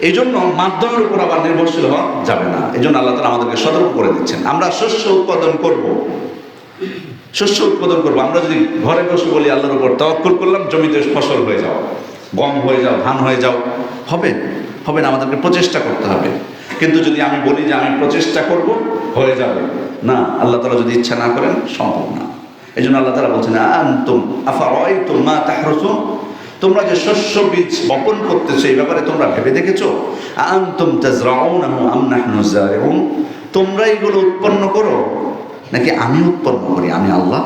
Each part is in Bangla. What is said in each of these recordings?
এই জন্য মাধ্যমের উপর আবার নির্ভরশীল হওয়া যাবে না। এই জন্য আল্লাহ তাআলা আমাদেরকে সতর্ক করে দিচ্ছেন। আমরা শস্য উৎপাদন করব, আমরা যদি ঘরে বসে বলি আল্লাহর উপর তাওয়াক্কুল করলাম, জমিতে ফসল হয়ে যাও, গম হয়ে যাও, ধান হয়ে যাও, হবে না। আমাদেরকে প্রচেষ্টা করতে হবে। কিন্তু যদি আমি বলি যে আমি প্রচেষ্টা করব, হয়ে যাবে না, আল্লাহ তাআলা যদি ইচ্ছা না করেন সম্ভব না। এই জন্য আল্লাহ তাআলা বলছেন আনতুম আফারাআইতুম মা তাহরুসুন, তোমরা যে শস্য বীজ বপন করতেছো এই ব্যাপারে তোমরা ভেবে দেখেছো? আনতুম তাজরাউনাহু আম নাহনু যারিউন, তোমরা এগুলো উৎপন্ন করো নাকি আমি উৎপন্ন করি, আমি আল্লাহ?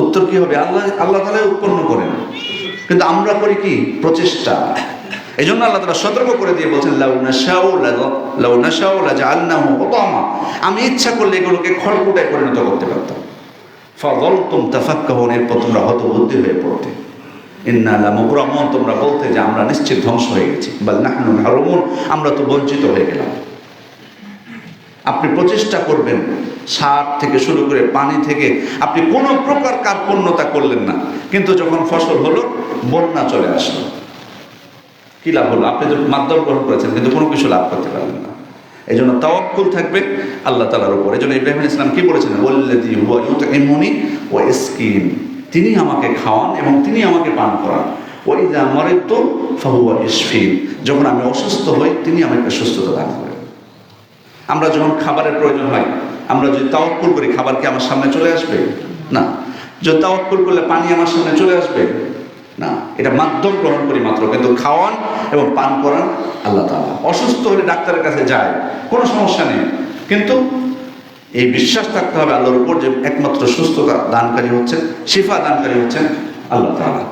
উত্তর কি হবে? আল্লাহ তাআলা উৎপন্ন করেন, কিন্তু আমরা করি কি? প্রচেষ্টা। এই জন্য আল্লাহ তাআলা সতর্ক করে দিয়ে বলছেন লাউ নাশাউ লাজআলনাহু হুতামা, আমি ইচ্ছা করলে এগুলোকে খড়কুটায় পরিণত করতে পারতাম। ফাযালতুম তাফাক্কাহুন, এরপর তোমরা হতবুদ্ধি হয়ে পড়তে। ইন্না লামুগরামুন, তোমরা বলতে যে আমরা নিশ্চিত ধ্বংস হয়ে গেছি। বাল নাহনু মাহরুমুন, আমরা তো বঞ্চিত হয়ে গেলাম। আপনি প্রচেষ্টা করবেন, সার থেকে শুরু করে পানি থেকে, আপনি কোনো প্রকার কার্পণ্যতা করলেন না, কিন্তু যখন ফসল হলো, বন্যা চলে আসলো, কি লাভ হলো? আপনি তো মাধ্যম গ্রহণ করেছেন কিন্তু কোনো কিছু লাভ করতে পারলেন না। এই জন্য তাওয়াক্কুল থাকবে আল্লাহ তাআলার উপর। এই জন্য ইব্রাহিম আলাইহিস সালাম কি বলেছিলেন? ওয়াল্লাযী হুয়া ইউতঈমুনি ওয়া ইয়াসকিন, তিনি আমাকে খাওয়ান এবং তিনি আমাকে পান করান। ওয়া ইযা মারিদতু ফাহুয়া ইয়াশফিন, যখন আমি অসুস্থ হই তিনি আমাকে সুস্থতা দান করেন। আমরা যখন খাবারের প্রয়োজন হয়, আমরা যদি তাওয়াক্কুল করি, খাবার কি আমার সামনে চলে আসবে? না। যদি তাওয়াক্কুল করলে পানি আমার সামনে চলে আসবে? না। এটা মাধ্যম গ্রহণ করি মাত্র, কিন্তু খাওয়ান এবং পান করান আল্লাহ তাআলা। অসুস্থ হলে ডাক্তারের কাছে যায়, কোনো সমস্যা নেই, কিন্তু এই বিশ্বাস থাকতে হবে আল্লাহর উপর যে একমাত্র সুস্থতা দানকারী হচ্ছেন, শিফা দানকারী হচ্ছেন আল্লাহ তাআলা।